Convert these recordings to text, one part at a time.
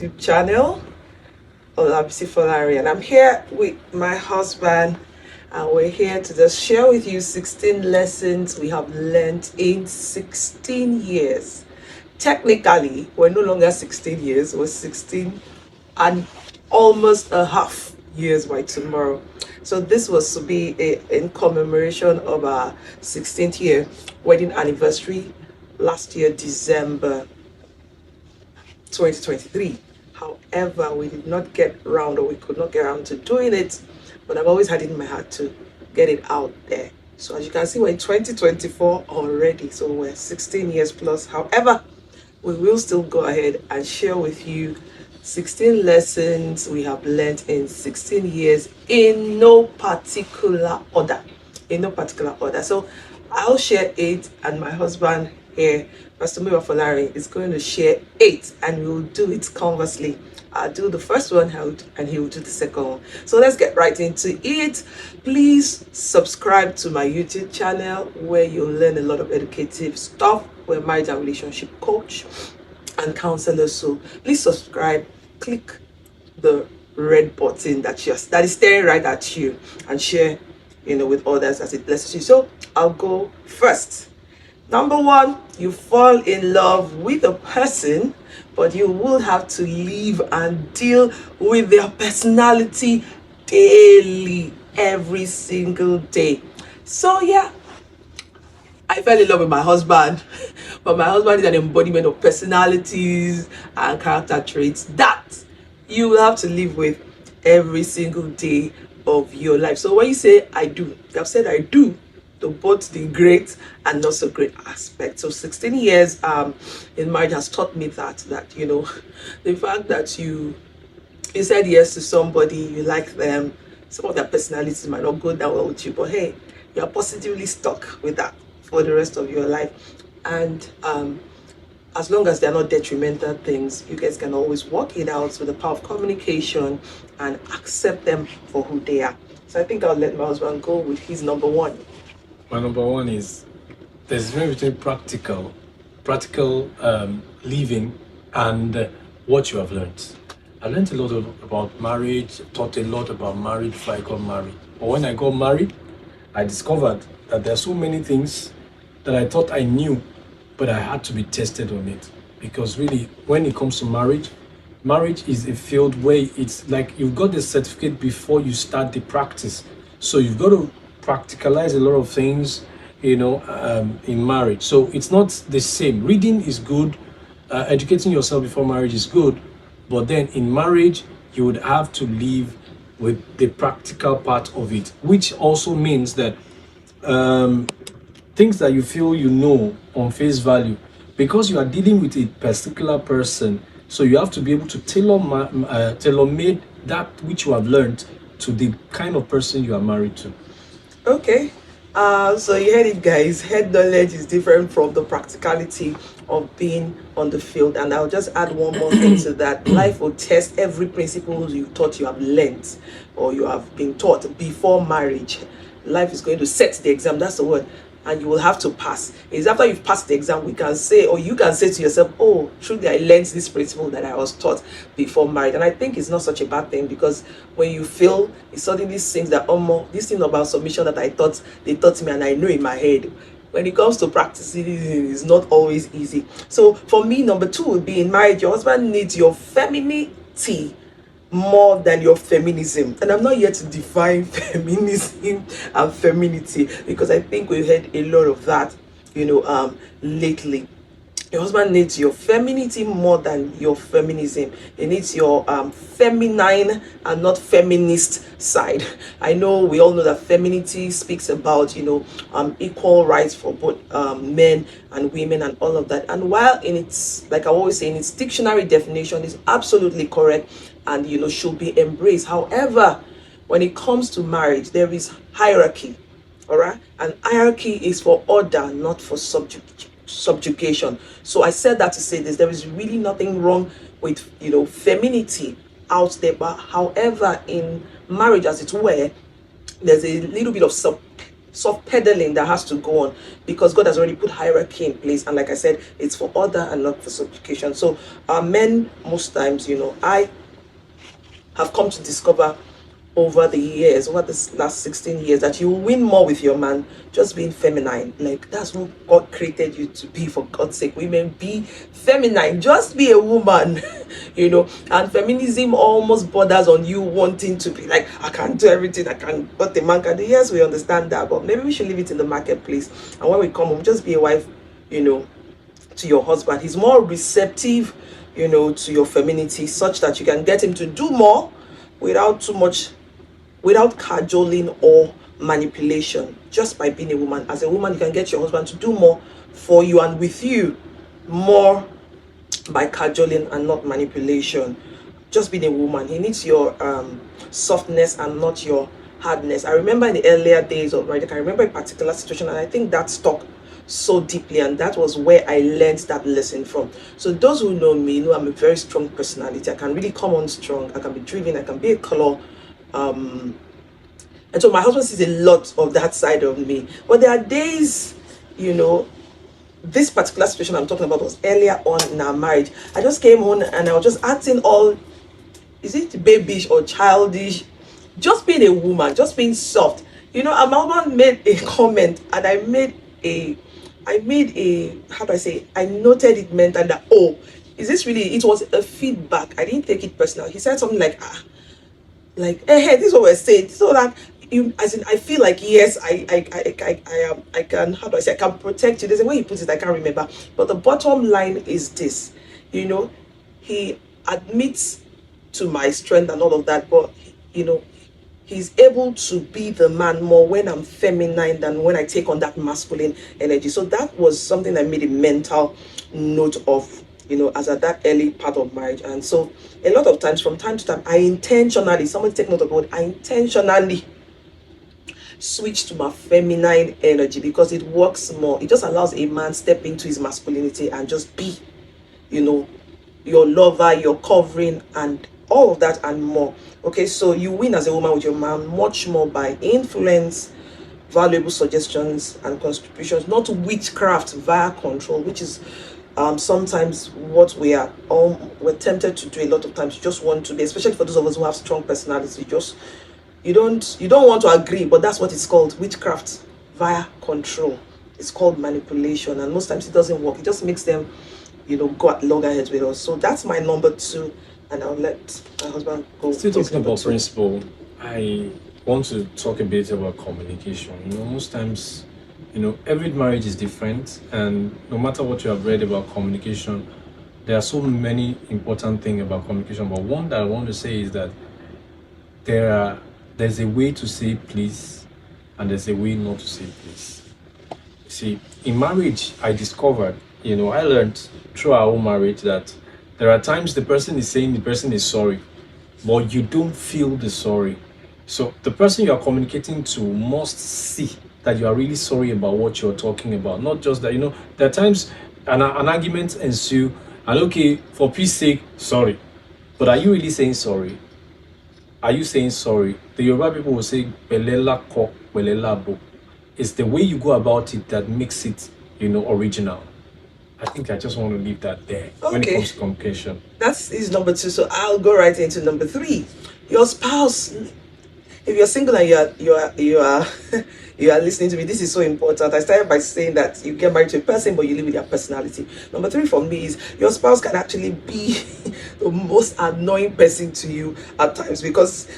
YouTube channel, Olabisi Folari, and I'm here with my husband, and we're here to just share with you 16 lessons we have learned in 16 years. Technically, we're no longer 16 years, we're 16 and almost a half years by tomorrow. So this was to be in commemoration of our 16th year wedding anniversary last year, December 2023. However, we did not get around, or we could not get around to doing it, but I've always had it in my heart to get it out there. So as you can see, we're in 2024 already, so we're 16 years plus. However, we will still go ahead and share with you 16 lessons we have learned in 16 years in no particular order. In no particular order. So I'll share 8, and my husband here, Pastor Miwa Folari, is going to share 8, and we'll do it conversely. I'll do the first one and he will do the second one. So let's get right into it. Please subscribe to my YouTube channel, where you'll learn a lot of educative stuff. We're marriage and relationship coach and counselor. So please subscribe, click the red button that is staring right at you, and share with others as it blesses you. So I'll go first. Number 1, you fall in love with a person, but you will have to live and deal with their personality daily, every single day. So yeah, I fell in love with my husband, but my husband is an embodiment of personalities and character traits that you will have to live with every single day of your life. So when you say I do, I've said I do to both the great and not so great aspects. So 16 years in marriage has taught me that the fact that you said yes to somebody, you like them, some of their personalities might not go that well with you, but hey, you're positively stuck with that for the rest of your life. And as long as they're not detrimental things, you guys can always work it out with the power of communication and accept them for who they are. So I think I'll let my husband go with his number 1. My number 1 is there's a difference between practical living and what you have learned. I learned a lot about marriage, taught a lot about marriage before I got married. But when I got married, I discovered that there are so many things that I thought I knew, but I had to be tested on it. Because really, when it comes to marriage is a field where it's like you've got the certificate before you start the practice. So you've got to practicalize a lot of things, in marriage. So it's not the same. Reading is good, educating yourself before marriage is good, but then in marriage, you would have to live with the practical part of it, which also means that things that you feel on face value, because you are dealing with a particular person, so you have to be able to tailor-made that which you have learned to the kind of person you are married to. Okay, so you heard it, guys. Head knowledge is different from the practicality of being on the field. And I'll just add one more thing to that. Life will test every principle you thought you have learned or you have been taught before marriage. Life is going to set the exam, that's the word, and you will have to pass. It's after you've passed the exam we can say, or you can say to yourself, oh, truly I learned this principle that I was taught before marriage. And I think it's not such a bad thing, because when you fail, it suddenly seems that this thing about submission that they taught me and I know in my head, when it comes to practicing, it's not always easy. So for me, number 2 would be, in marriage, your husband needs your femininity more than your feminism. And I'm not here to define feminism and femininity, because I think we've heard a lot of that lately. Your husband needs your femininity more than your feminism. He needs your feminine and not feminist side. I know we all know that femininity speaks about equal rights for both men and women and all of that. And while in its, like I always say, in its dictionary definition is absolutely correct and should be embraced. However, when it comes to marriage, there is hierarchy. All right, and hierarchy is for order, not for subjugation. So I said that to say this: there is really nothing wrong with femininity out there, but however, in marriage, as it were, there's a little bit of soft pedaling that has to go on, because God has already put hierarchy in place. And like I said, it's for order and not for supplication. So men, most times, I have come to discover over the years, over this last 16 years, that you will win more with your man just being feminine. Like, that's who God created you to be, for God's sake. Women, be feminine, just be a woman. And feminism almost borders on you wanting to be like, I can't do everything, I can, what the man can do. Yes, we understand that, but maybe we should leave it in the marketplace. And when we come home, just be a wife, to your husband. He's more receptive, to your femininity, such that you can get him to do more without cajoling or manipulation, just by being a woman. As a woman, you can get your husband to do more for you and with you, more by cajoling and not manipulation. Just being a woman, he needs your softness and not your hardness. I remember in the earlier days of marriage, I can remember a particular situation, and I think that stuck so deeply, and that was where I learned that lesson from. So those who know me know I'm a very strong personality. I can really come on strong, I can be driven, I can be a claw, and so my husband sees a lot of that side of me. But there are days, this particular situation I'm talking about was earlier on in our marriage. I just came home and I was just acting all, is it babyish or childish, just being a woman, just being soft. And my husband made a comment, and I made a, how do I say, I noted it meant, and that, oh, is this really, it was a feedback. I didn't take it personal. He said something like, hey, this is what we're saying, so that as in, I feel like, yes, I can, how do I say, I can protect you. There's a way he puts it, I can't remember, but the bottom line is this, he admits to my strength and all of that, but he's able to be the man more when I'm feminine than when I take on that masculine energy. So that was something I made a mental note of, as at that early part of marriage. And so a lot of times, from time to time, I intentionally, somebody take note of what, I intentionally switch to my feminine energy, because it works more. It just allows a man step into his masculinity and just be, your lover, your covering, and all of that and more. Okay, so you win as a woman with your man much more by influence, valuable suggestions and contributions, not witchcraft via control, which is sometimes what we're tempted to do a lot of times. You just want to be, especially for those of us who have strong personality, you don't want to agree, but that's what it's called, witchcraft via control. It's called manipulation, and most times it doesn't work. It just makes them go at loggerheads with us. So that's my number 2, and I'll let my husband go. Still talking about principle, I want to talk a bit about communication. Most times, every marriage is different, and no matter what you have read about communication, there are so many important things about communication. But one that I want to say is that there's a way to say please, and there's a way not to say please. See, in marriage, I discovered, I learned through our own marriage that there are times the person is saying the person is sorry, but you don't feel the sorry. So the person you are communicating to must see that you are really sorry about what you're talking about. Not just that, there are times an argument ensue, and okay, for peace sake, sorry. But are you really saying sorry? Are you saying sorry? The Yoruba people will say, "Belela ko, belela bo." It's the way you go about it that makes it, original. I think I just want to leave that there. Okay. When it comes to communication. That's is number 2. So I'll go right into number 3. Your spouse. If you're single and you are you are listening to me, this is so important. I started by saying that you get married to a person, but you live with their personality. Number 3 for me is your spouse can actually be the most annoying person to you at times, because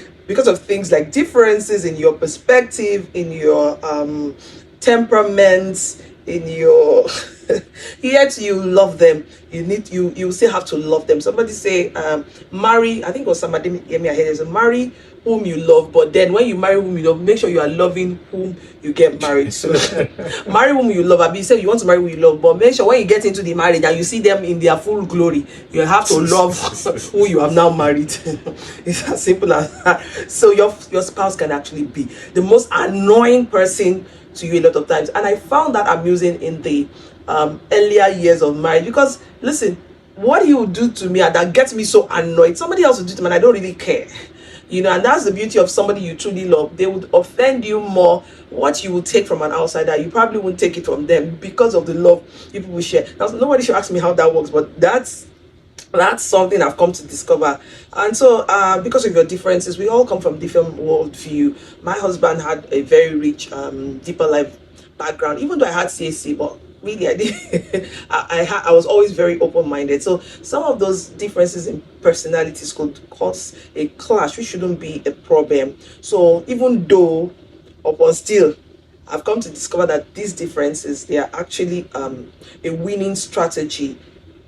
of things like differences in your perspective, in your temperaments, in your yet you love them. You still have to love them. Somebody say marry, I think it was somebody gave me a head, marry whom you love, but then when you marry whom you love, make sure you are loving whom you get married. So marry whom you love. I mean, say you want to marry who you love, but make sure when you get into the marriage and you see them in their full glory, you have to love who you have now married. It's as simple as that. So your spouse can actually be the most annoying person to you a lot of times, and I found that amusing in the earlier years of marriage, because listen, what he will do to me and that gets me so annoyed, somebody else will do to me and I don't really care. You know, and that's the beauty of somebody you truly love. They would offend you more. What you would take from an outsider, you probably wouldn't take it from them because of the love you people share. Now, nobody should ask me how that works, but that's something I've come to discover. And so, because of your differences, we all come from different worldview. My husband had a very rich, deeper life background, even though I had CAC, but really I did. I was always very open-minded. So some of those differences in personalities could cause a clash, which shouldn't be a problem. So even though, upon still, I've come to discover that these differences, they are actually a winning strategy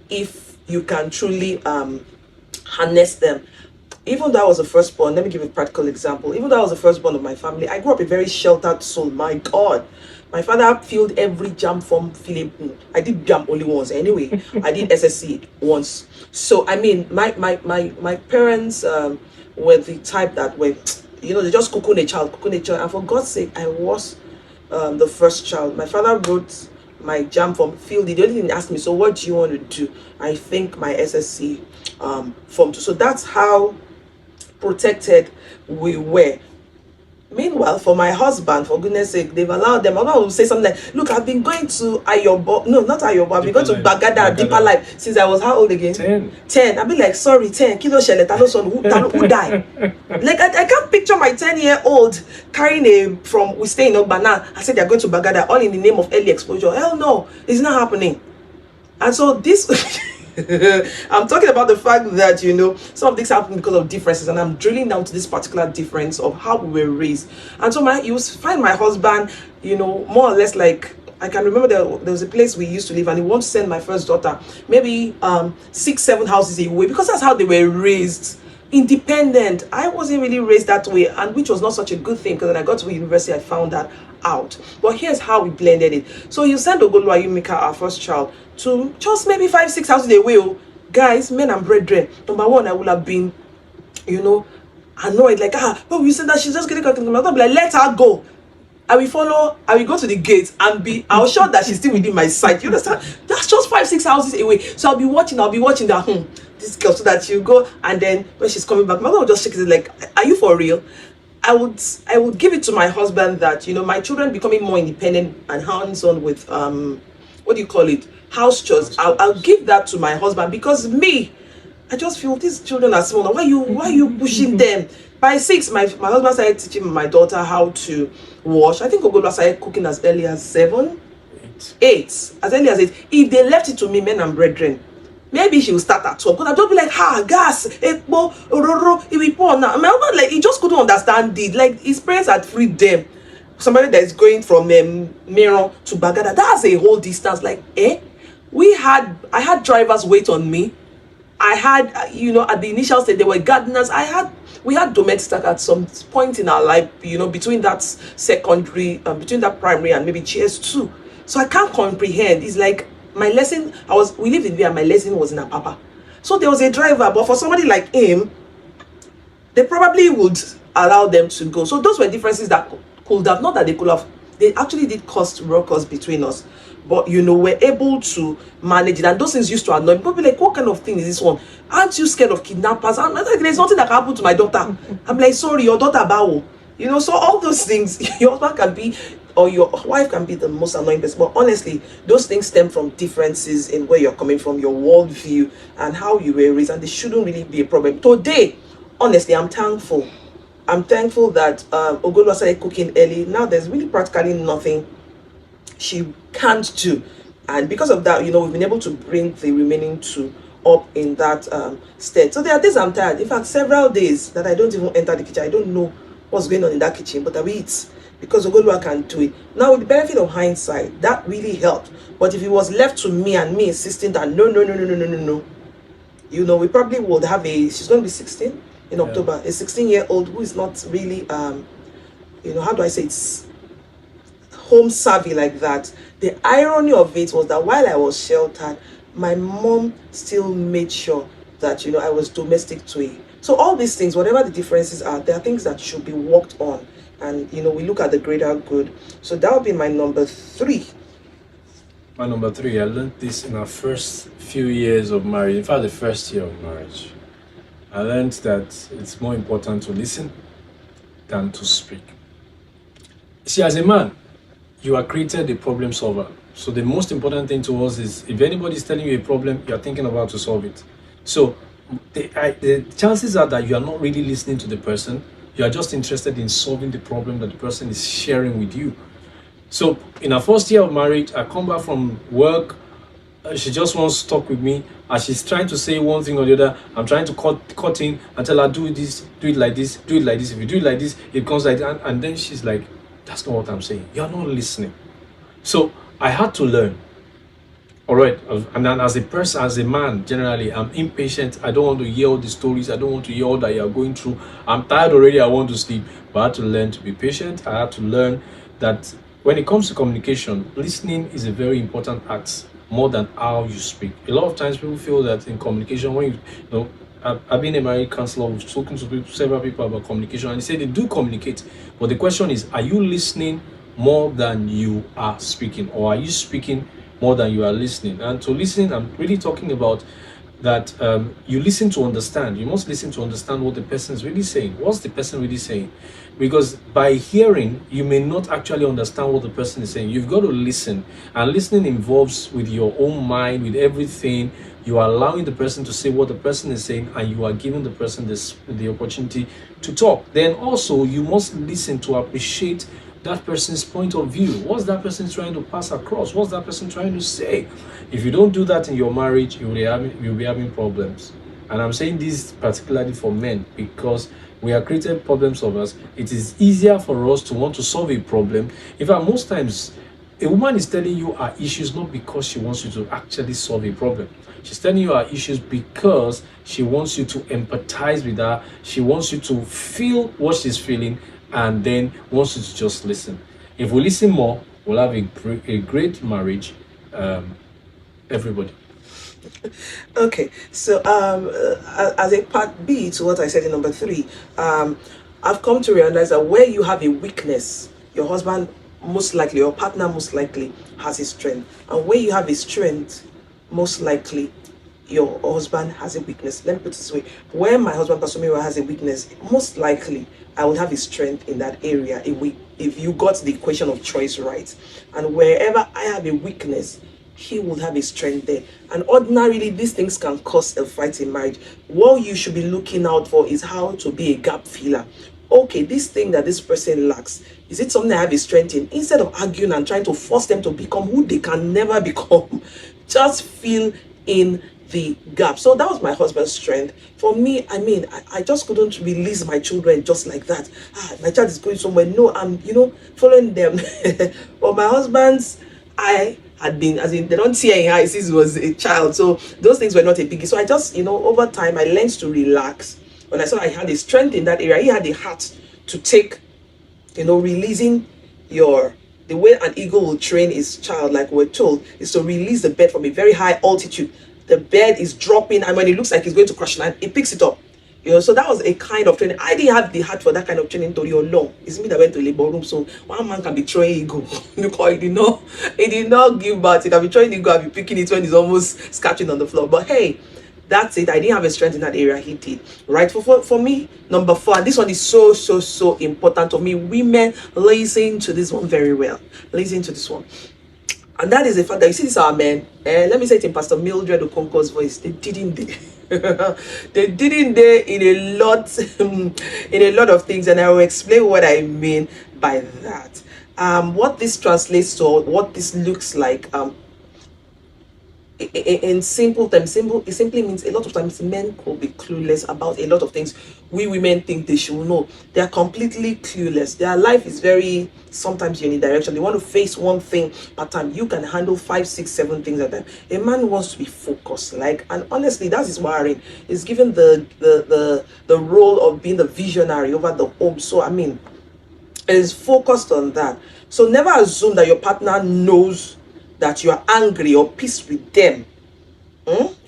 if you can truly harness them. Even though I was the firstborn, let me give a practical example. Even though I was the firstborn of my family, I grew up a very sheltered soul. My God, my father filled every jam form Philip. I did jam only once anyway. I did SSC once. So I mean, my parents were the type that were, you know, they just cocoon a child. And for God's sake, I was the first child. My father wrote my jam form, filled it. The only thing he asked me, so what do you want to do? I think my SSC form 2. So that's how protected we were. Meanwhile, for my husband, for goodness sake, they've allowed them. I'm going to say something like, look, I've been going to Ayobo, no, not Ayobo, I've been going to Bagada, Deeper Life, since I was how old again? 10. I've been like, sorry, 10. Kilo Shele, Talo Son, who died? Like, I can't picture my 10-year-old carrying we stay in Ogbana. I said they're going to Bagada, all in the name of early exposure. Hell no, it's not happening. And so this, I'm talking about the fact that, you know, some of this happened because of differences, and I'm drilling down to this particular difference of how we were raised. And so you find my husband, you know, more or less like, I can remember there was a place we used to live, and he wanted to send my first daughter maybe 6-7 houses away, because that's how they were raised. Independent. I wasn't really raised that way, and which was not such a good thing, because when I got to university I found that out. But here's how we blended it. So you send Ogolu Ayumika, our first child, to just maybe 5-6 houses away. Oh, guys, men and brethren, number one, I would have been, you know, annoyed, like, but we said that she's just getting connected. I'm like, let her go. I will follow, I will go to the gate and I'll sure that she's still within my sight. You understand? That's just 5-6 houses away. So I'll be watching that, this girl, so that you go, and then when she's coming back, my mother will just shake it like, are you for real? I would give it to my husband that, you know, my children becoming more independent and hands-on with what do you call it, house chores. I'll give that to my husband, because me, I just feel these children are small. Why you pushing them? By 6, my husband started teaching my daughter how to wash. I think Ogolo started cooking as early as 7, 8, as early as 8. If they left it to me, men and brethren, maybe she will start at 12. Because I'll just be like, gas, ekpo, ororo, it will pour now. My husband, like, he just couldn't understand it. Like, his parents had freed them. Somebody that is going from Miron to Bagada, that's a whole distance. Like, I had drivers wait on me. I had, you know, at the initial stage, there were gardeners. We had domestic at some point in our life, you know, between that secondary, between that primary and maybe GS2. So I can't comprehend. It's like my lesson, we lived in there, my lesson was in Apapa. So there was a driver, but for somebody like him, they probably would allow them to go. So those were differences that could have, not that they could have, they actually did cause ruckus between us. But, you know, we're able to manage it. And those things used to annoy me. People be like, what kind of thing is this one? Aren't you scared of kidnappers? I'm like, there's nothing that can happen to my daughter. I'm like, sorry, your daughter Bao. You know, so all those things, your husband can be, or your wife can be the most annoying person. But honestly, those things stem from differences in where you're coming from, your worldview, and how you were raised. And they shouldn't really be a problem. Today, honestly, I'm thankful. I'm thankful that Ogolo started cooking early. Now there's really practically nothing she can't do, and because of that, you know, we've been able to bring the remaining 2 up in that state. So there are days I'm tired. In fact, several days that I don't even enter the kitchen. I don't know what's going on in that kitchen, but I will eat because Ogolua can do it. Now, with the benefit of hindsight, that really helped. But if it was left to me and me insisting that no, you know, we probably would have she's going to be 16 in October, a 16-year-old who is not really you know, how do I say, it's home savvy like that. The irony of it was that while I was sheltered, my mom still made sure that, you know, I was domestic to it. So all these things, whatever the differences are, there are things that should be worked on, and, you know, we look at the greater good. So that would be my number 3. My number 3, I learned this in our first few years of marriage. In fact, the first year of marriage. I learned that it's more important to listen than to speak. See, as a man, you are created a problem solver. So the most important thing to us is if anybody is telling you a problem, you are thinking about to solve it. So the chances are that you are not really listening to the person. You are just interested in solving the problem that the person is sharing with you. So in our first year of marriage, I come back from work. She just wants to talk with me. As she's trying to say one thing or the other, I'm trying to cut in and tell her, do this, do it like this, do it like this. If you do it like this, it becomes like that. And then she's like, that's not what I'm saying. You're not listening. So I had to learn. All right. And then as a person, as a man, generally, I'm impatient. I don't want to hear all the stories. I don't want to hear all that you're going through. I'm tired already. I want to sleep. But I had to learn to be patient. I had to learn that when it comes to communication, listening is a very important act more than how you speak. A lot of times people feel that in communication, when I've been a married counselor, we've spoken to several people about communication, and they say they do communicate. But the question is, are you listening more than you are speaking? Or are you speaking more than you are listening? And to listen, I'm really talking about that you listen to understand. You must listen to understand what the person is really saying. What's the person really saying? Because by hearing, you may not actually understand what the person is saying. You've got to listen. And listening involves with your own mind, with everything. You are allowing the person to say what the person is saying, and you are giving the person the opportunity to talk. Then also, you must listen to appreciate that person's point of view. What's that person trying to pass across? What's that person trying to say? If you don't do that in your marriage, you'll be having problems. And I'm saying this particularly for men because we are created problem solvers. It is easier for us to want to solve a problem. In fact, most times, a woman is telling you her issues not because she wants you to actually solve a problem. She's telling you her issues because she wants you to empathize with her. She wants you to feel what she's feeling and then wants you to just listen. If we listen more, we'll have a great marriage. Everybody. Okay, so as a part B to what I said in number 3, I've come to realize that where you have a weakness, your husband most likely, your partner most likely has a strength, and where you have a strength, most likely your husband has a weakness. Let me put it this way: where my husband, Pastor Mira, has a weakness, most likely I would have a strength in that area if you got the equation of choice right. And wherever I have a weakness, he would have a strength there. And ordinarily, these things can cause a fight in marriage. What you should be looking out for is how to be a gap filler. Okay, this thing that this person lacks, is it something I have a strength in? Instead of arguing and trying to force them to become who they can never become, just fill in the gap. So that was my husband's strength. For me, I just couldn't release my children just like that. My child is going somewhere. No, I'm, following them. But my husband's, I had been, as in, they don't see in eyes since he was a child. So those things were not a biggie. So I just, over time, I learned to relax. When I saw I had a strength in that area, he had the heart to take, releasing the way an eagle will train his child, like we're told, is to release the bird from a very high altitude. The bird is dropping, and when it looks like it's going to crash land, it picks it up. So that was a kind of training. I didn't have the heart for that kind of training to your long. It's me that went to labor room. So one man can be throwing eagle. Because he did not give birth. He can be throwing eagle and be picking it when it's almost scratching on the floor. But hey, that's it. I didn't have a strength in that area. He did. Right? For me, number 4, and this one is so important to me. Women, listen to this one very well. Listen to this one. And that is the fact that you see these are men. Let me say it in Pastor Mildred Okonko's voice. They didn't. They didn't in a lot of things, and I will explain what I mean by that. What this translates to, what this looks like, in simple terms, it simply means a lot of times men could be clueless about a lot of things we women think they should know. They are completely clueless. Their life is very sometimes unidirectional. They want to face one thing per time. You can handle 5, 6, 7 things at a time. A man wants to be focused, and honestly, that is wiring. He's given the role of being the visionary over the home. So is focused on that. So never assume that your partner knows that you are angry or pissed with them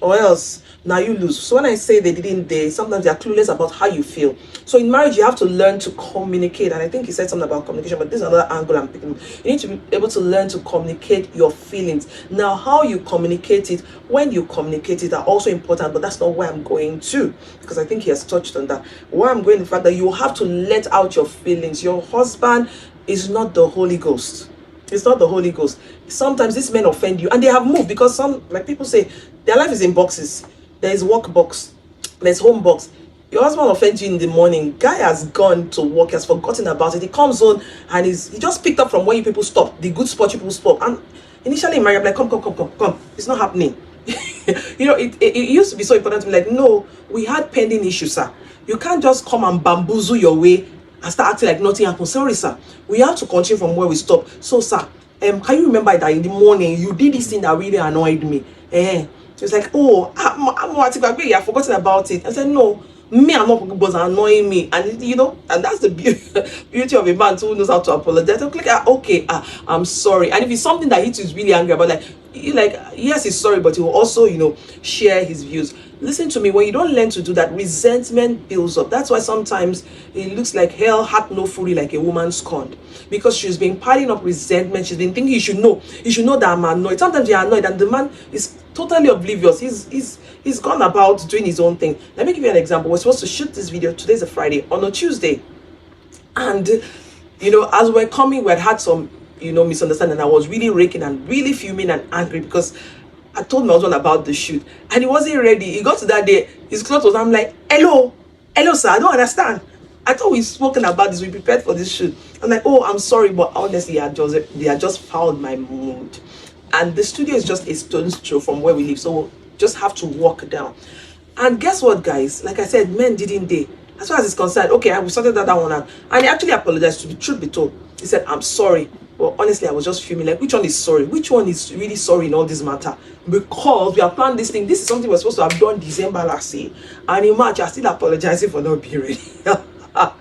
Or else now you lose. So when I say they didn't date, sometimes they are clueless about how you feel. So in marriage, you have to learn to communicate. And I think he said something about communication, but this is another angle I'm picking. You need to be able to learn to communicate your feelings. Now, how you communicate it, when you communicate it, are also important, but that's not where I'm going to, because I think he has touched on that. Where I'm going, the fact that you have to let out your feelings. Your husband is not the Holy Ghost. It's not the Holy Ghost. Sometimes these men offend you, and they have moved because some, like people say, their life is in boxes. There is work box, there's home box. Your husband offends you in the morning. Guy has gone to work, has forgotten about it. He comes home and he just picked up from where you people stop, the good spot you people stop. And initially in marriage, I'm like, come. It's not happening. It used to be so important to me. Like, no, we had pending issues, sir. You can't just come and bamboozle your way and start acting like nothing happened. Sorry, sir. We have to continue from where we stop. So, sir, can you remember that in the morning you did this thing that really annoyed me? She was like, oh, I have forgotten about it. I said, no, I'm not was annoying me. And and that's the beauty of a man who knows how to apologize. I'm like, okay, I'm sorry. And if it's something that he is really angry about, yes, he's sorry, but he will also, share his views. Listen to me, when you don't learn to do that, resentment builds up. That's why sometimes it looks like hell had no fury like a woman scorned, because she's been piling up resentment. She's been thinking you should know that I'm annoyed. Sometimes you're annoyed and the man is totally oblivious. He's gone about doing his own thing. Let me give you an example. We're supposed to shoot this video. Today's a Friday. On a Tuesday, and as we're coming, we had some misunderstanding. I was really raking and really fuming and angry because I told my husband about the shoot and he wasn't ready. He got to that day, his clothes was, I'm like, hello sir, I don't understand. I thought we've spoken about this, we prepared for this shoot. I'm like, oh, I'm sorry, but honestly, they had just fouled my mood. And the studio is just a stone's throw from where we live, so we'll just have to walk down. And guess what, guys? Like I said, men didn't date. As far as it's concerned, okay, I sorted that one out. And he actually apologized, to the truth be told. He said, I'm sorry. But honestly, I was just fuming like, which one is sorry? Which one is really sorry in all this matter? Because we have planned this thing. This is something we're supposed to have done December last year. And in March, I'm still apologizing for not being ready. I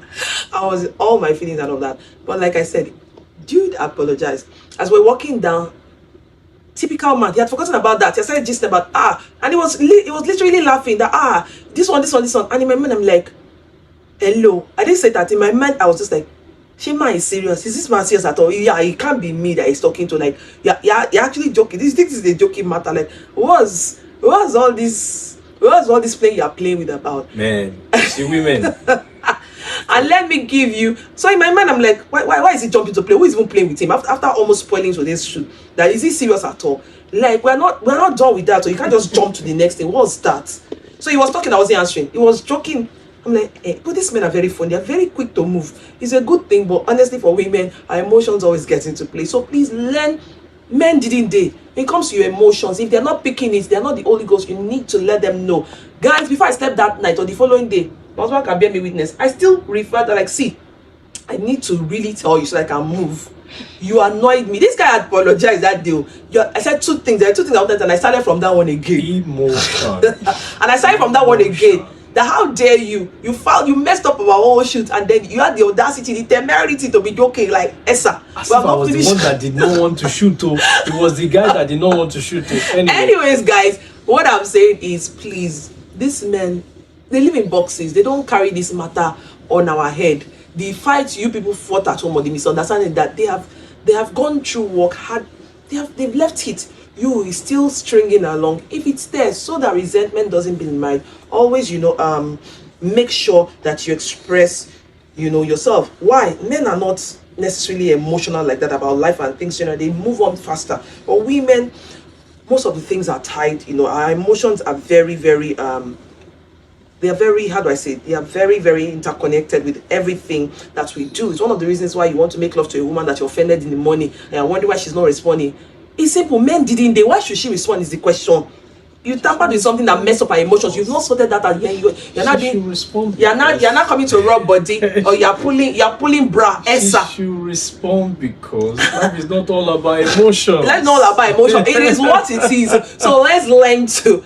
was all my feelings and all that. But like I said, dude apologized. As we're walking down, typical man, he had forgotten about that. He started gisting about, and he was literally laughing that, this one. And in my mind, I'm like, hello. I didn't say that. In my mind, I was just like, Shima is serious. Is this man serious at all? Yeah, it can't be me that he's talking to. Like, yeah, you're actually joking. This is a joking matter. Like, what's all this playing you're playing with about? Man, see women. And let me give you. So in my mind, I'm like, why is he jumping to play? Who is even playing with him after almost spoiling today's shoot? That is he serious at all? Like, we're not done with that. So you can't just jump to the next thing. What's that? So he was talking, I wasn't answering. He was joking. I'm like, but these men are very funny. They're very quick to move. It's a good thing, but honestly, for women, our emotions always get into play. So please learn. Men didn't date. When it comes to your emotions, if they're not picking it, they're not the Holy Ghost, you need to let them know. Guys, before I slept that night or the following day, my husband can bear me witness. I still refer to, like, see, I need to really tell you so I can move. You annoyed me. This guy had apologized that day. I said two things. There are two things I wanted, and I started from that one again. Emotion. And I started from that one again. That how dare you? You messed up our whole shoot, and then you had the audacity, the temerity to be joking like Essa. As if I was the one that did not want to shoot. It was the guy that did not want to shoot. Anyways, guys, what I'm saying is, please, these men, they live in boxes. They don't carry this matter on our head. The fight you people fought at home, or the misunderstanding that they have gone through work hard, they've left it. You is still stringing along. If it's there, so that resentment doesn't build in mind, always make sure that you express yourself. Why? Men are not necessarily emotional like that about life and things. They move on faster. But women, most of the things are tied. Our emotions are very, very they are very, how do I say it? They are very, very interconnected with everything that we do. It's one of the reasons why you want to make love to a woman that you're offended in the morning and I wonder why she's not responding. It's simple. Men didn't they? Why should she respond is the question. You tampered with something that messed up her emotions. You've not sorted that out. You're not being respond. You're not coming to rub body or you're pulling bra. Essa. She should respond because life is not all about emotion. Life is not all about emotion. It is what it is. So let's learn to.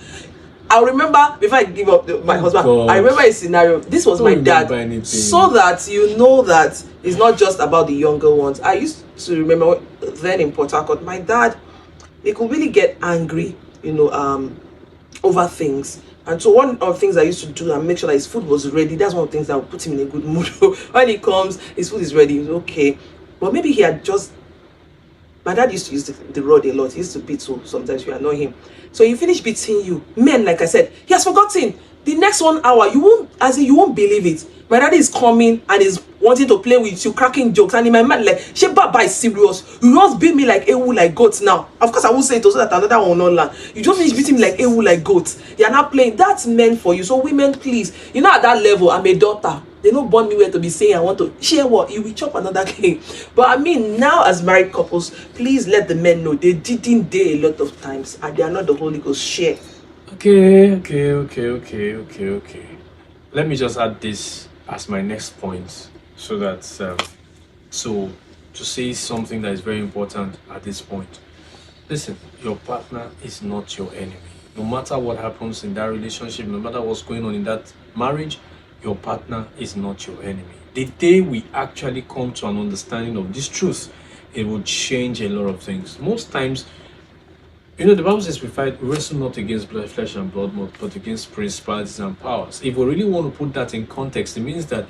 I remember before I give up my husband. God. I remember a scenario. This was my dad, so that you know that it's not just about the younger ones. I used to remember then in Port Harcourt, my dad, he could really get angry, over things. And so one of the things I used to do and make sure that his food was ready, that's one of the things that would put him in a good mood. When he comes, his food is ready, he's okay. But maybe he had just, my dad used to use the rod a lot. He used to beat, so sometimes you annoy him. So he finished beating you. Men, like I said, he has forgotten. The next 1 hour, you won't believe it. My daddy is coming and is wanting to play with you, cracking jokes, and in my mind, like, she Baba is serious. You just beat me like ewu like goat now. Of course, I won't say it so that another one will not learn. You just finish beating me like ewu like goat. You're not playing. That's meant for you. So women, please, at that level, I'm a daughter. They don't born me where to be saying I want to share what you will chop another cake. But I mean, now as married couples, please let the men know they didn't dare a lot of times and they are not the Holy Ghost. Share. Okay. Let me just add this as my next point, so that so to say something that is very important at this point. Listen, your partner is not your enemy. No matter what happens in that relationship, no matter what's going on in that marriage, your partner is not your enemy. The day we actually come to an understanding of this truth, it will change a lot of things. Most times, the Bible says we wrestle not against flesh and blood, but against principalities and powers. If we really want to put that in context, it means that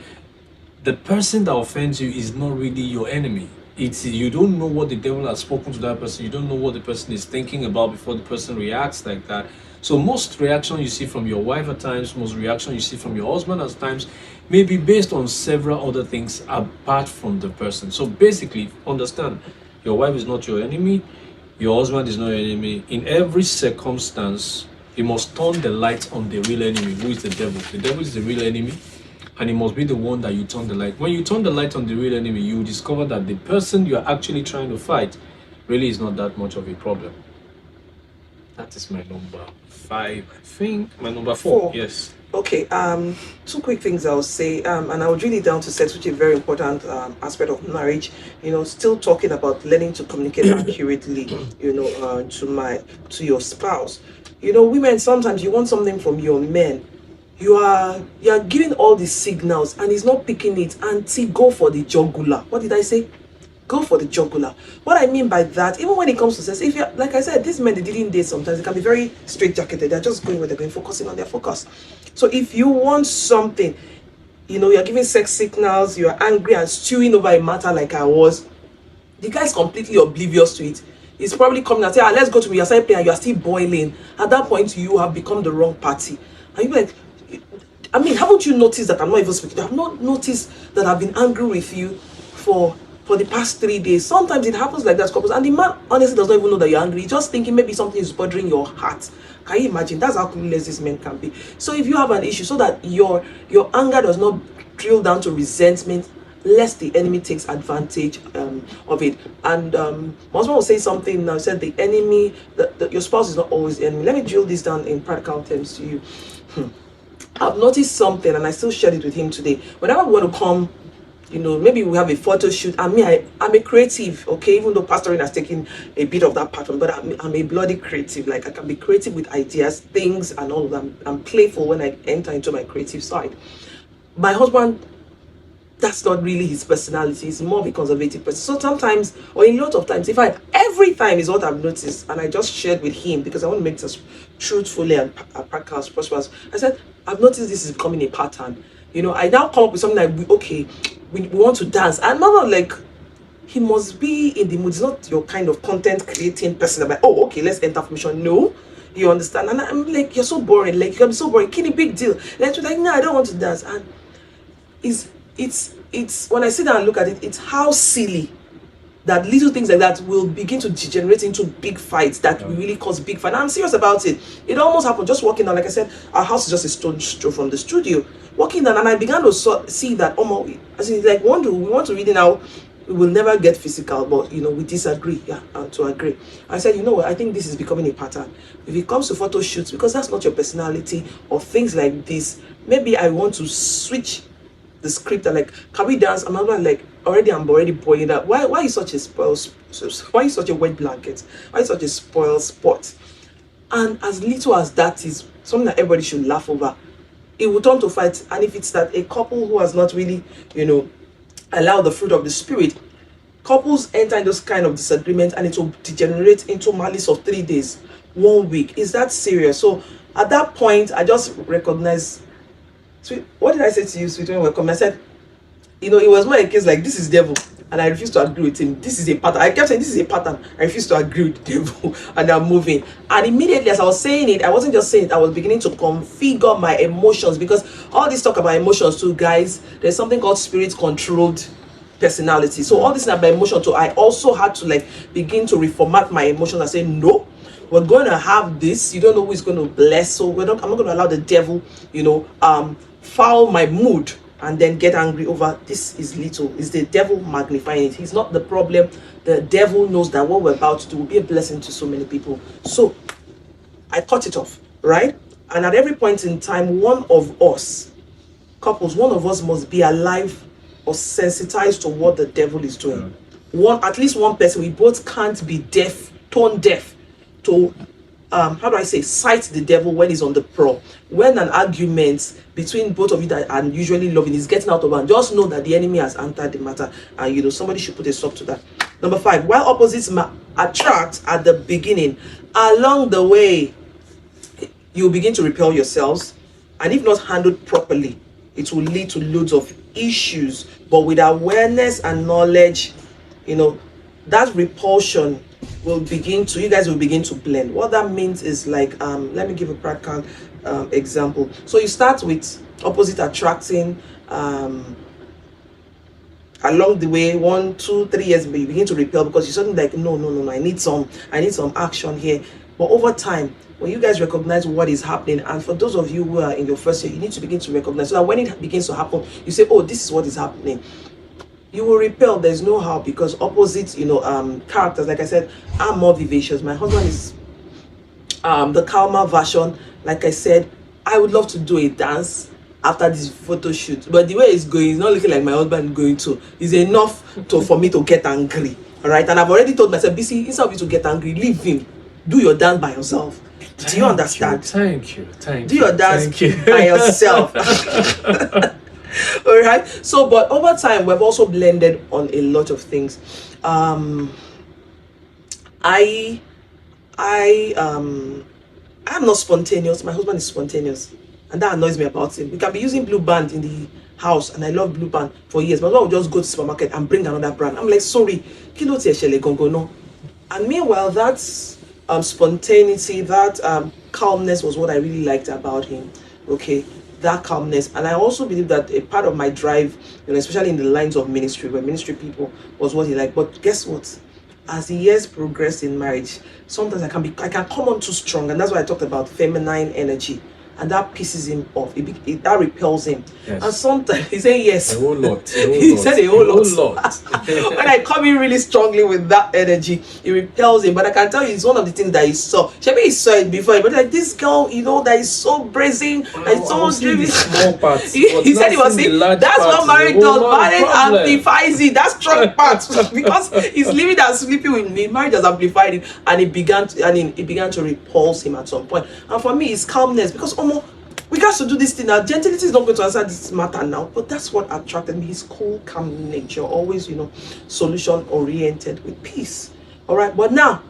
the person that offends you is not really your enemy. You don't know what the devil has spoken to that person. You don't know what the person is thinking about before the person reacts like that. So most reaction you see from your wife at times, most reaction you see from your husband at times, may be based on several other things apart from the person. So basically, understand, your wife is not your enemy. Your husband is not your enemy. In every circumstance, you must turn the light on the real enemy, who is the devil. The devil is the real enemy, and it must be the one that you turn the light. When you turn the light on the real enemy, you discover that the person you are actually trying to fight really is not that much of a problem. That is my number 5, I think. My number 4, yes. Okay, 2 quick things I'll say, and I'll drill it down to sex, which is a very important aspect of marriage. Still talking about learning to communicate accurately, to your spouse. Women, sometimes you want something from your men. You are giving all the signals and he's not picking it until go for the jugular. What did I say? Go for the jugular. What I mean by that, even when it comes to sex, if you're, like I said, these men, they didn't date sometimes, they can be very straight-jacketed. They're just going where they're going, focusing on their focus. So if you want something, you're giving sex signals, you're angry and stewing over a matter like I was, the guy's completely oblivious to it. He's probably coming and say, let's go to me, you're starting playing, you're still boiling. At that point, you have become the wrong party. And you're like, I mean, haven't you noticed that I'm not even speaking? I have not noticed that I've been angry with you for the past 3 days. Sometimes it happens like that, couples, and the man honestly does not even know that you're angry. He's just thinking maybe something is bothering your heart. Can you imagine? That's how clueless these men can be. So if you have an issue, so that your anger does not drill down to resentment, lest the enemy takes advantage of it. And my husband will say something now, said the enemy, your spouse is not always the enemy. Let me drill this down in practical terms to you. I've noticed something, and I still shared it with him today. Whenever we want to come, maybe we have a photo shoot, and me, I'm a creative, okay? Even though pastoring has taken a bit of that pattern, but I'm a bloody creative. Like, I can be creative with ideas, things, and all of them. I'm playful when I enter into my creative side. My husband, that's not really his personality. He's more of a conservative person. So sometimes, or a lot of times, every time is what I've noticed, and I just shared with him because I want to make this truthfully and practical as possible. I said, I've noticed this is becoming a pattern. I now come up with something like, we want to dance. And not like, he must be in the mood. It's not your kind of content creating person. I'm like, okay, let's enter formation. No, you understand? And I'm like, you're so boring. Like, you can be so boring. Kitty, big deal. Like, you're like, no, I don't want to dance. And it's when I sit down and look at it, it's how silly that little things like that will begin to degenerate into big fights that will really cause big fight. And I'm serious about it. It almost happened just walking down. Like I said, our house is just a stone's throw from the studio. Walking down, and I began to see that as in, like, we want to really now. We will never get physical, but we disagree. To agree. I said, what? I think this is becoming a pattern. If it comes to photo shoots, because that's not your personality, or things like this, maybe I want to switch the script and like, can we dance? I'm not like, I'm already boiling up. Why are you such a why are you such a wet blanket? Why are you such a spoiled sport? And as little as that is something that everybody should laugh over, it will turn to fight. And if it's that a couple who has not really, allow the fruit of the spirit, couples enter in those kind of disagreements and it will degenerate into malice of 3 days, 1 week. Is that serious? So At that point, I just recognized, sweet, what did I say to you, sweet, when we were coming? I said, you know, it was more a case like, this is devil, and I refuse to agree with him. This is a pattern. I kept saying, this is a pattern. I refuse to agree with the devil, and I'm moving. And immediately, as I was saying it, I wasn't just saying it, I was beginning to configure my emotions, because all this talk about emotions too, guys, there's something called spirit-controlled personality. So all this is about emotion too. I also had to like begin to reformat my emotions and say, no, we're going to have this. You don't know who is going to bless, so I'm not going to allow the devil, you know, foul my mood and then get angry over this is little. It's the devil magnifying it. He's not the problem. The devil knows that what we're about to do will be a blessing to so many people. So I cut it off, right? And at every point in time, one of us, couples, one of us must be alive or sensitized to what the devil is doing. At least one person. We both can't be deaf, tone deaf to how do I say, sight the devil when he's on the prowl. When an argument between both of you that are usually loving is getting out of hand, just know that the enemy has entered the matter, and you know somebody should put a stop to that. Number 5, while opposites attract at the beginning, along the way you begin to repel yourselves, and if not handled properly, it will lead to loads of issues. But with awareness and knowledge, you know, that repulsion will begin to, you guys will begin to blend. What that means is like, let me give a practical example. So you start with opposite attracting, along the way, 1, 2, 3 years, but you begin to repel because you're suddenly like, no, I need some action here. But over time, when you guys recognize what is happening, and for those of you who are in your first year, you need to begin to recognize, so that when it begins to happen, you say, oh, this is what is happening. You will repel. There's no how, because opposite, you know, characters, like I said, are more vivacious. My husband is the calmer version. Like I said, I would love to do a dance after this photo shoot, but the way it's going, it's not looking like my husband going to. Is enough for me to get angry. All right, and I've already told myself, BC, instead of you to get angry, leave him. Do your dance by yourself. Do you understand? Thank you. Do your dance by yourself. All right. So, but over time, we've also blended on a lot of things. I'm not spontaneous. My husband is spontaneous, and that annoys me about him. We can be using Blue Band in the house, and I love Blue Band for years. But I will just go to the supermarket and bring another brand. I'm like, sorry, kilo tieshele gongo no. And meanwhile, that's spontaneity, that calmness was what I really liked about him. Okay, that calmness. And I also believe that a part of my drive, you know, especially in the lines of ministry, where ministry people, was what he liked. But guess what? As the years progress in marriage, sometimes I can come on too strong, and that's why I talked about feminine energy, and that pisses him off. That repels him. Yes. And sometimes he said yes. A whole lot. He said a whole lot. When I come in really strongly with that energy, it repels him. But I can tell you, it's one of the things that he saw. Maybe he saw it before, but like, this girl, you know, that is so brazen, and so driven. Small parts. He said he was saying that's what marriage does. Marriage amplifies it. That's strong parts because he's living and sleeping with me. Marriage has amplified it, and it began to repulse him at some point. And for me, it's calmness, because we got to do this thing now. Gentility is not going to answer this matter now, but that's what attracted me. His cool, calm nature, always, you know, solution oriented with peace. All right, but now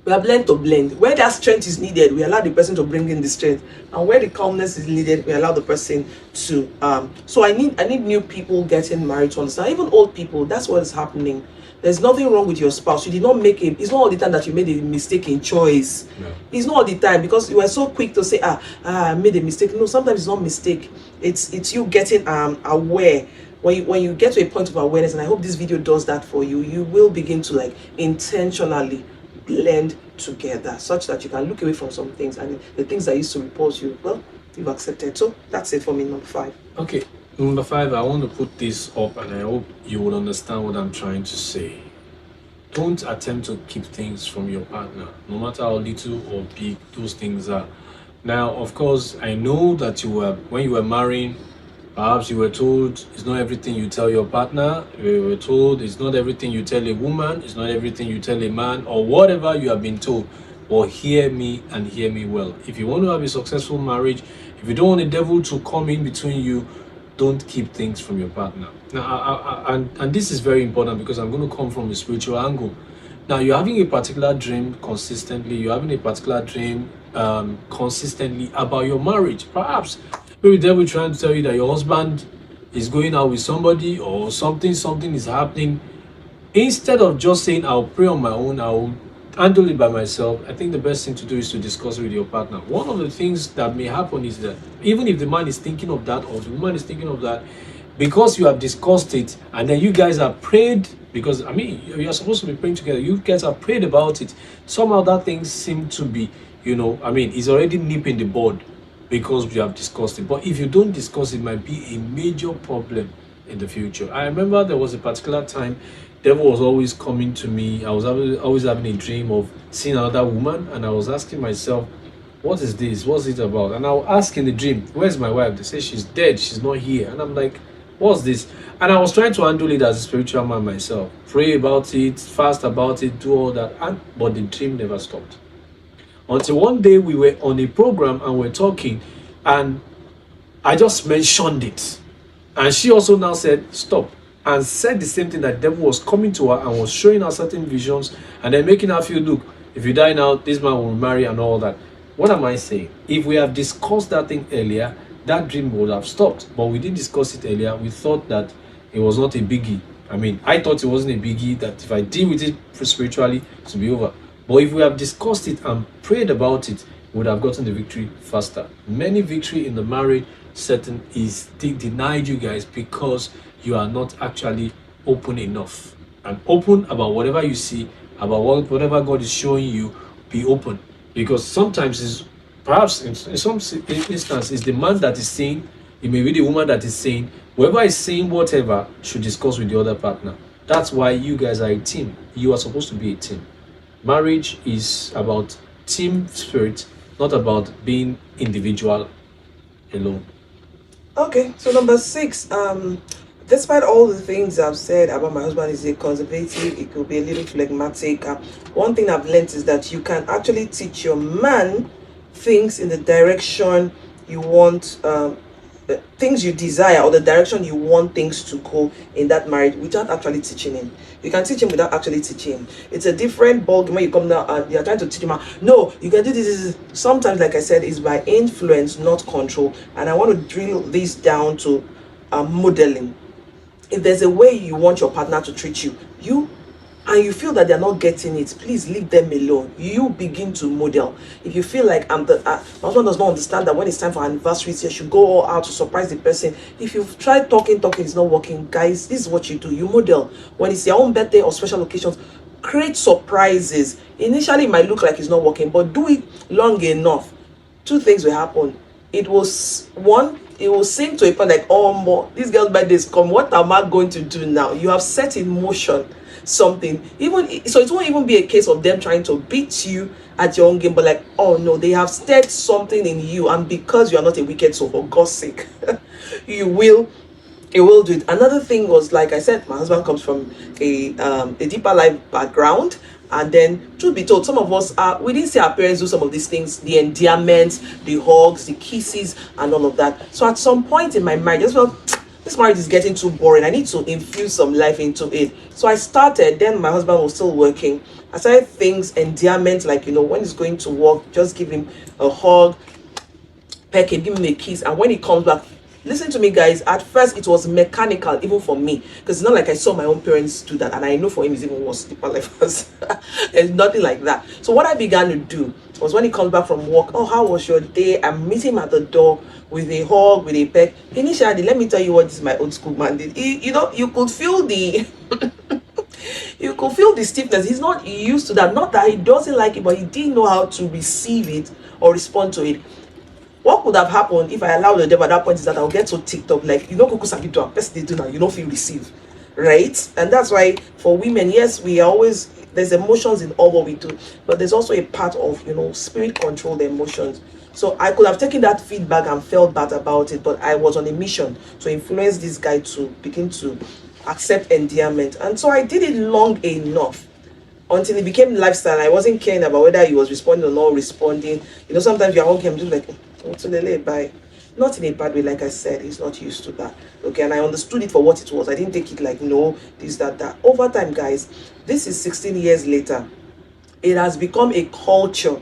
we are blend to blend. Where that strength is needed, we allow the person to bring in the strength, and where the calmness is needed, we allow the person to. So I need new people getting married to understand. Even old people, that's what is happening. There's nothing wrong with your spouse. You did not make it's not all the time that you made a mistake in choice. No. It's not all the time, because you were so quick to say, I made a mistake. No, sometimes it's not mistake. It's you getting aware. When you get to a point of awareness, and I hope this video does that for you, you will begin to like intentionally blend together, such that you can look away from some things, and the things that used to repulse you, well, you've accepted. So that's it for me, number 5. Okay. Number 5, I want to put this up, and I hope you will understand what I'm trying to say. Don't attempt to keep things from your partner, no matter how little or big those things are. Now, of course, I know that when you were marrying, perhaps you were told it's not everything you tell your partner. You were told it's not everything you tell a woman, it's not everything you tell a man, or whatever you have been told. But hear me, and hear me well. If you want to have a successful marriage, if you don't want the devil to come in between you, don't keep things from your partner. Now, and this is very important, because I'm going to come from a spiritual angle. Now you're having a particular dream consistently, you're having a particular dream consistently about your marriage. Perhaps maybe the devil trying to tell you that your husband is going out with somebody or something is happening. Instead of just saying I'll pray on my own, I'll handle it by myself, I think the best thing to do is to discuss it with your partner. One of the things that may happen is that even if the man is thinking of that or the woman is thinking of that, because you have discussed it and then you guys have prayed, because I mean you are supposed to be praying together, you guys have prayed about it, somehow that thing seems to be, it's already nip in the bud because we have discussed it. But if you don't discuss it, it might be a major problem in the future. I remember there was a particular time devil was always coming to me. I was always having a dream of seeing another woman, and I was asking myself, what is this? What's it about? And I'll ask in the dream, where's my wife? They say she's dead, she's not here. And I'm like, what's this? And I was trying to handle it as a spiritual man myself. Pray about it, fast about it, do all that. But the dream never stopped. Until one day we were on a program and we're talking, and I just mentioned it. And she also now said, stop. And said the same thing, that the devil was coming to her and was showing her certain visions and then making her feel, look, if you die now, this man will marry and all that. What am I saying? If we have discussed that thing earlier, that dream would have stopped. But we didn't discuss it earlier. We thought that it was not a biggie. I mean, I thought it wasn't a biggie, that if I deal with it spiritually, it will be over. But if we have discussed it and prayed about it, we would have gotten the victory faster. Many victory in the marriage setting is denied you guys because you are not actually open enough. And open about whatever you see, about whatever God is showing you. Be open, because sometimes it's perhaps in some instance it's the man that is saying, it may be the woman that is saying, whoever is saying whatever should discuss with the other partner. That's why you guys are a team. You are supposed to be a team. Marriage is about team spirit, not about being individual alone. Okay, so number 6, despite all the things I've said about my husband is a conservative, it could be a little phlegmatic. One thing I've learned is that you can actually teach your man things in the direction you want, things you desire, or the direction you want things to go in that marriage without actually teaching him. You can teach him without actually teaching him. It's a different ballgame when you come now and you're trying to teach him. No, you can do this. Sometimes, like I said, it's by influence, not control. And I want to drill this down to modeling. If there's a way you want your partner to treat you, and you feel that they're not getting it, please leave them alone. You begin to model. If you feel like my husband does not understand that when it's time for anniversaries, you should go all out to surprise the person. If you've tried talking, it's not working, guys, this is what you do. You model. When it's your own birthday or special occasions, create surprises. Initially, it might look like it's not working, but do it long enough. 2 things will happen. It will seem to a point like, oh, more, this girl's birthday is come. What am I going to do now? You have set in motion something. So it won't even be a case of them trying to beat you at your own game, but like, oh no, they have stirred something in you, and because you are not a wicked soul, for God's sake, you will do it. Another thing was, like I said, my husband comes from a deeper life background. And then, truth be told, some of us we didn't see our parents do some of these things, the endearments, the hugs, the kisses, and all of that. So at some point in my marriage, I just felt, this marriage is getting too boring. I need to infuse some life into it. So I started, then my husband was still working. I started things, endearments, like, when he's going to work, just give him a hug, peck him, give him a kiss. And when he comes back, listen to me, guys, at first it was mechanical, even for me, because it's not like I saw my own parents do that, and I know for him it's even worse. There's nothing like that. So what I began to do was, when he comes back from work, oh, how was your day? I meet him at the door with a hug, with a peck. Initially, let me tell you what this my old school man did. You could feel the you could feel the stiffness. He's not used to that. Not that he doesn't like it, but he didn't know how to receive it or respond to it. What could have happened if I allowed the devil at that point is that I'll get so ticked up, like, Kuku Sabi do a best they do now, you don't feel receive, right? And that's why for women, yes, there's emotions in all what we do, but there's also a part of, spirit controlled emotions. So I could have taken that feedback and felt bad about it, but I was on a mission to influence this guy to begin to accept endearment. And so I did it long enough until it became lifestyle. I wasn't caring about whether he was responding or not responding. Sometimes you're okay, I'm just like, what's the bye. not in a bad way. Like I said, he's not used to that. Okay, and I understood it for what it was. I didn't take it like, no, this, that. Over time, guys, this is 16 years later. It has become a culture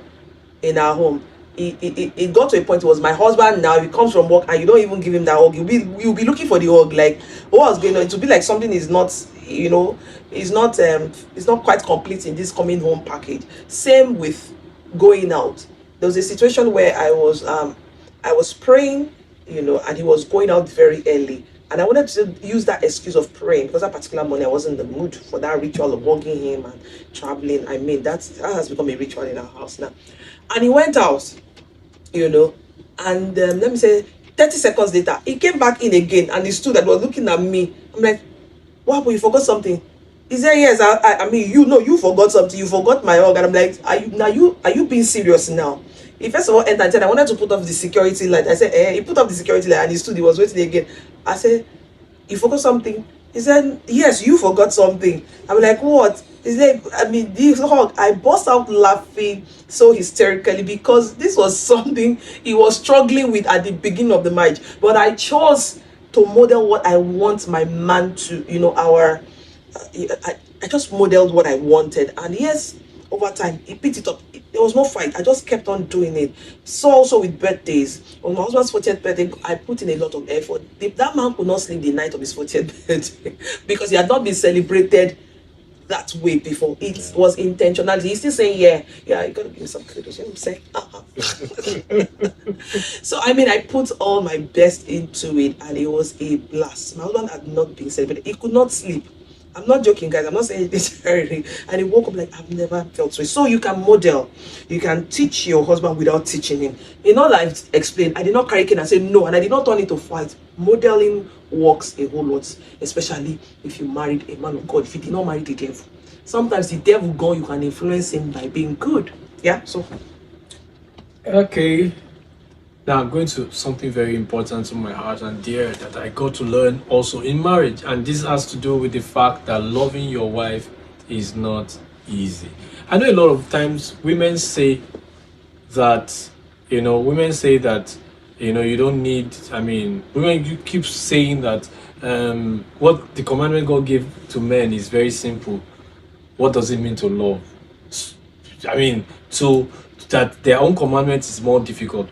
in our home. It got to a point. It was my husband now. He comes from work and you don't even give him that hug. You'll be looking for the hug. Like, what's going on? It will be like something is not, it's not quite complete in this coming home package. Same with going out. There was a situation where I was praying, and he was going out very early. And I wanted to use that excuse of praying because that particular morning I wasn't in the mood for that ritual of hugging him and traveling. I mean, that has become a ritual in our house now. And he went out, and let me say, 30 seconds later, he came back in again and he stood and was looking at me. I'm like, what happened? You forgot something? He said, yes. I mean, you forgot something. You forgot my hug. And I'm like, are you being serious now? He first of all entered and said, I wanted to put off the security light. I said, he put off the security light and he stood, he was waiting again. I said, you forgot something? He said, yes, you forgot something. I'm like, what? He said, I mean, this hug, I burst out laughing so hysterically because this was something he was struggling with at the beginning of the marriage. But I chose to model what I want my man to, I just modeled what I wanted. And yes, over time, he picked it up. There was no fight. I just kept on doing it. So also with birthdays. On my husband's 40th birthday, I put in a lot of effort. That man could not sleep the night of his 40th birthday because he had not been celebrated that way before. It was intentional. He's still saying, yeah, you gotta give me some credit. You know what I'm saying? So I mean, I put all my best into it, and it was a blast. My husband had not been celebrated. He could not sleep. I'm not joking, guys. I'm not saying this very. And he woke up like, I've never felt so. So you can model. You can teach your husband without teaching him. In all I've explained, I did not carry cane and say no, and I did not turn it to fight. Modeling works a whole lot, especially if you married a man of God. If you did not marry the devil, sometimes the devil God, you can influence him by being good. Yeah. So Okay. Now I'm going to something very important to my heart and dear that I got to learn also in marriage, and this has to do with the fact that loving your wife is not easy. I know a lot of times women say that you don't need. I mean, women you keep saying that what the commandment God gave to men is very simple. What does it mean to love? I mean, to that their own commandment is more difficult.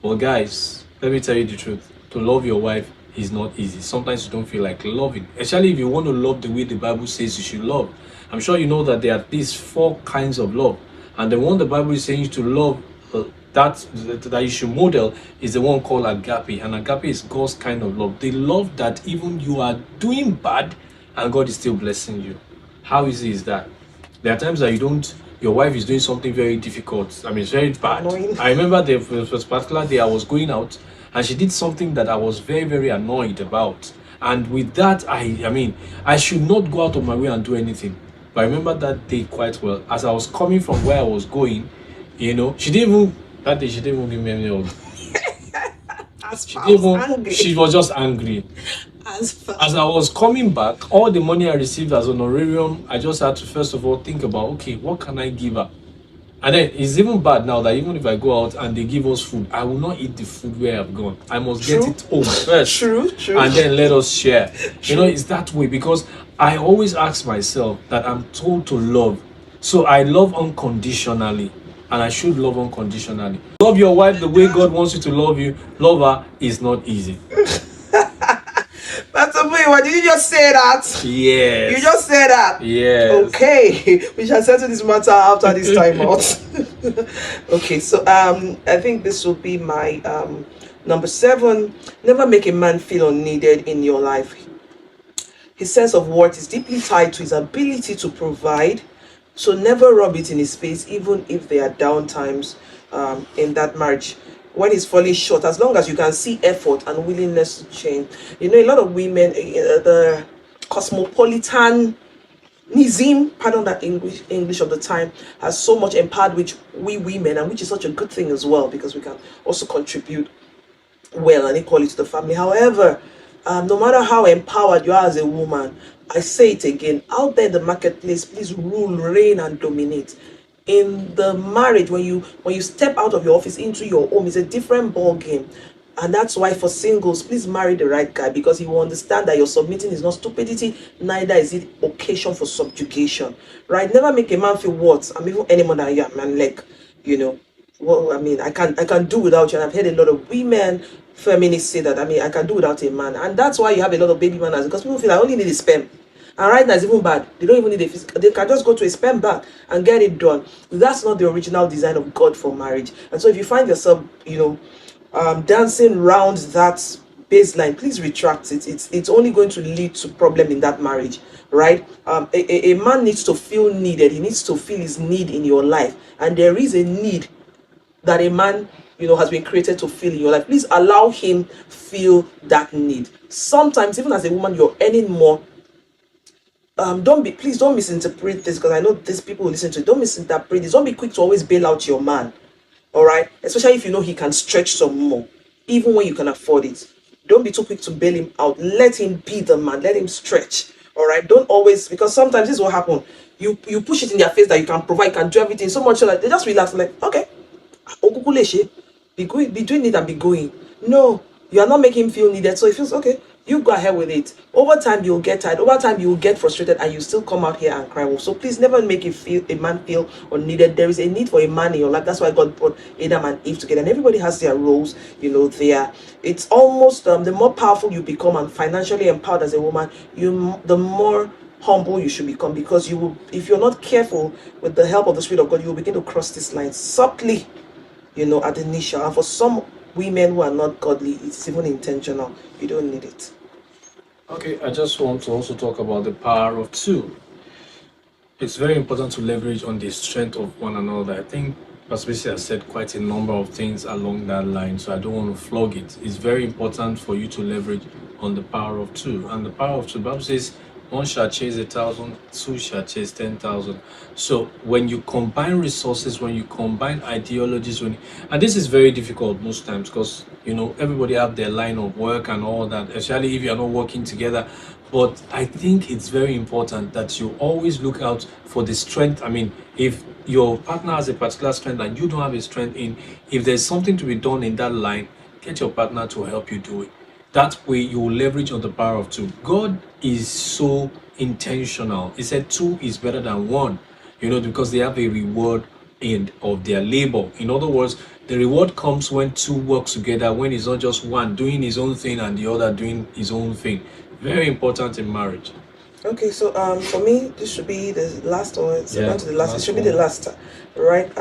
Well, guys, let me tell you the truth. To love your wife is not easy. Sometimes you don't feel like loving, especially if you want to love the way the Bible says you should love. I'm sure you know that there are at least 4 kinds of love, and the one the Bible is saying you to love, that you should model, is the one called agape. And agape is God's kind of love. The love that even you are doing bad, and God is still blessing you. How easy is that? There are times that your wife is doing something very difficult. I mean, it's very bad. Annoying. I remember there was a particular day I was going out and she did something that I was very, very annoyed about. And with that, I mean, I should not go out of my way and do anything. But I remember that day quite well. As I was coming from where I was going, that day she didn't even give me any hug. She was just angry. As I was coming back, all the money I received as honorarium, I just had to first of all think about, okay, what can I give her? And then it's even bad now that even if I go out and they give us food, I will not eat the food where I've gone. I must get it home first. True. And then let us share. It's that way because I always ask myself that I'm told to love. So I love unconditionally. And I should love unconditionally. Love your wife the way God wants you to love you. Love her is not easy. Pastor Muyiwa, did you just say that? Yes. You just said that? Yes. Okay. We shall settle this matter after this time out. Okay, so I think this will be my number 7. Never make a man feel unneeded in your life. His sense of worth is deeply tied to his ability to provide. So never rub it in his face, even if there are down times in that marriage. When he's falling short, as long as you can see effort and willingness to change. A lot of women, the cosmopolitanism, pardon that English of the time, has so much empowered which we women, and which is such a good thing as well, because we can also contribute well and equally to the family. However, no matter how empowered you are as a woman, I say it again, out there in the marketplace, please rule, reign, and dominate. In the marriage, when you step out of your office into your home, it's a different ball game. And that's why for singles, please marry the right guy, because he will understand that your submitting is not stupidity, neither is it occasion for subjugation, right? Never make a man feel what I'm even any more than you, man. Like, well, I mean, I can do without you. And I've heard a lot of women feminists say that. I mean, I can do without a man, and that's why you have a lot of baby manners, because people feel I only need a sperm. And right now it's even bad. They don't even need a physical. They can just go to a sperm bank and get it done. That's not the original design of God for marriage. And so if you find yourself, dancing around that baseline, please retract it. It's only going to lead to problem in that marriage, right? A man needs to feel needed. He needs to feel his need in your life, and there is a need that a man has been created to feel in your life. Please allow him feel that need. Sometimes even as a woman, you're earning more. Please don't misinterpret this, because I know these people who listen to it. Don't misinterpret this. Don't be quick to always bail out your man. All right, especially if you know he can stretch some more, even when you can afford it. Don't be too quick to bail him out. Let him be the man. Let him stretch. All right, don't always, because sometimes this is what happens. You push it in their face that you can provide, you can do everything so much so that they just relax, like, okay, be doing it and be going. No, you are not making him feel needed, so he feels okay. You go ahead with it. Over time, you'll get tired. Over time, you'll get frustrated, and you still come out here and cry wolf. So please never make a man feel unneeded. There is a need for a man in your life. That's why God brought Adam and Eve together. And everybody has their roles. It's almost the more powerful you become and financially empowered as a woman, the more humble you should become, because you will, if you're not careful with the help of the Spirit of God, you will begin to cross this line subtly, at the initial. And for some women who are not godly, it's even intentional. You don't need it. Okay, I just want to also talk about the power of two. It's very important to leverage on the strength of one another. I think Pastor Bisi has said quite a number of things along that line, so I don't want to flog it. It's very important for you to leverage on the power of two. And the power of two, the Bible says, one shall chase 1,000, two shall chase 10,000. So when you combine resources, when you combine ideologies, and this is very difficult most times, because everybody have their line of work and all that, especially if you are not working together. But I think it's very important that you always look out for the strength. I mean, if your partner has a particular strength and you don't have a strength if there's something to be done in that line, get your partner to help you do it. That way you will leverage on the power of two. God is so intentional. He said two is better than one, because they have a reward of their labor. In other words, the reward comes when two work together, when it's not just one doing his own thing and the other doing his own thing. Very important in marriage. Okay, so for me, this should be the last one. Second to the last. It should be the last, right?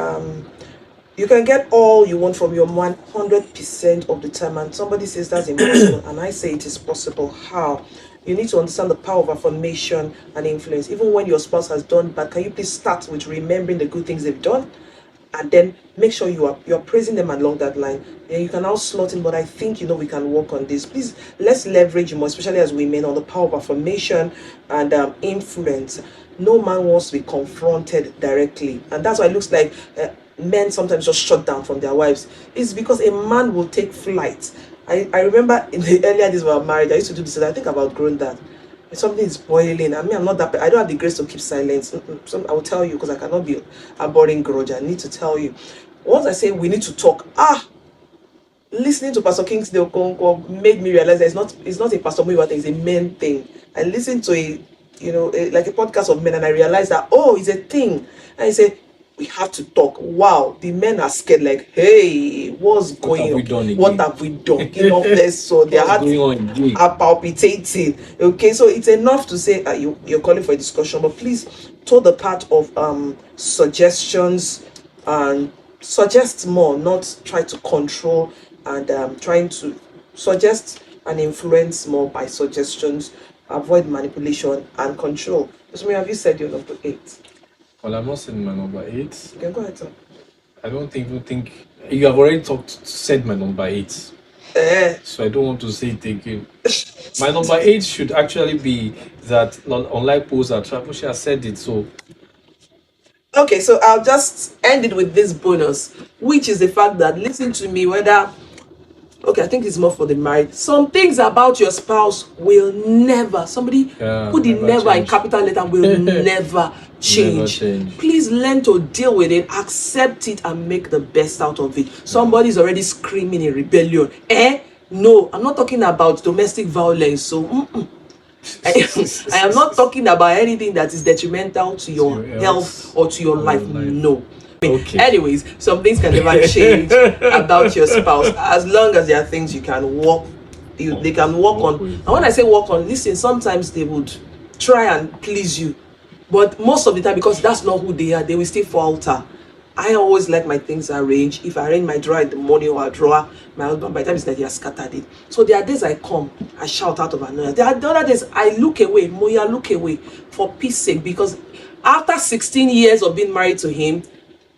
You can get all you want from your man 100% of the time, and somebody says that's impossible, and I say it is possible. How? You need to understand the power of affirmation and influence. Even when your spouse has done bad, can you please start with remembering the good things they've done, and then make sure you're praising them along that line. Then you can now slot in, but I think we can work on this. Please, let's leverage more, especially as women, on the power of affirmation and influence. No man wants to be confronted directly, and that's why it looks like men sometimes just shut down from their wives. It's because a man will take flight. I remember in the earlier days of our marriage, I used to do this, and I think I've outgrown that. If something is boiling, I mean, I'm not that, I don't have the grace to keep silence. I will tell you, because I cannot be a boring grudge. I need to tell you. Once I say we need to talk, listening to Pastor Kingsley Okonkwo made me realize that it's not a Pastor Muyiwa thing, it's a men thing. I listened to like a podcast of men, and I realized that it's a thing. And I say, we have to talk. Wow, the men are scared, like, hey, what's going on? What have we done? So their hearts are palpitating. Okay, so it's enough to say you're calling for a discussion, but please toe the part of suggestions, and suggest more, not try to control, and trying to suggest and influence more by suggestions. Avoid manipulation and control. So, have you said your number 8? Well, I'm not saying my number 8. Okay, go ahead, sir. I don't think you have already said my number 8. So I don't want to say it again. My number 8 should actually be that, unlike Pose and Travel, she has said it. So okay, so I'll just end it with this bonus, which is the fact that, listen to me, whether I think it's more for the married. Some things about your spouse will never, somebody put the never in capital letter, will never change. Please learn to deal with it, accept it, and make the best out of it. Somebody's already screaming in rebellion. No, I'm not talking about domestic violence. So I am not talking about anything that is detrimental to your health or to your life. No. Okay. Anyways, some things can never change about your spouse as long as there are things you can work. They can work on. And when I say work on, listen, sometimes they would try and please you, but most of the time, because that's not who they are, they will still falter. I always like my things arranged. If I arrange my drawer in the morning or a drawer, my husband, by the time it's like he has scattered it. So there are days I come, I shout out of annoyance. There are the other days I look away, Moya look away for peace sake, because after 16 years of being married to him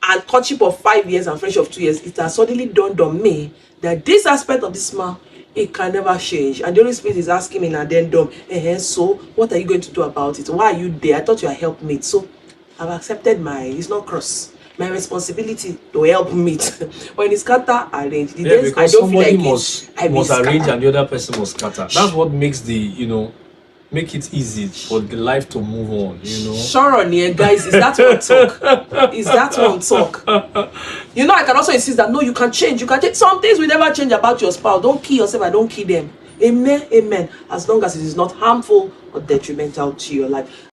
and courtship of 5 years and friendship of 2 years, it has suddenly dawned on me that this aspect of this man, it can never change. And the Holy Spirit is asking me in addendum, so what are you going to do about it? Why are you there? I thought you were helpmate. So I've accepted it's not cross. My responsibility to help meet. When it's scatter, arrange. The days I don't feel like must arrange and the other person must scatter. That's what makes make it easy for the life to move on, Sure on here, guys. Is that one talk? Is that one talk? I can also insist that no, you can change. You can change. Some things will never change about your spouse. Don't kill yourself and don't kill them. Amen, amen. As long as it is not harmful or detrimental to your life.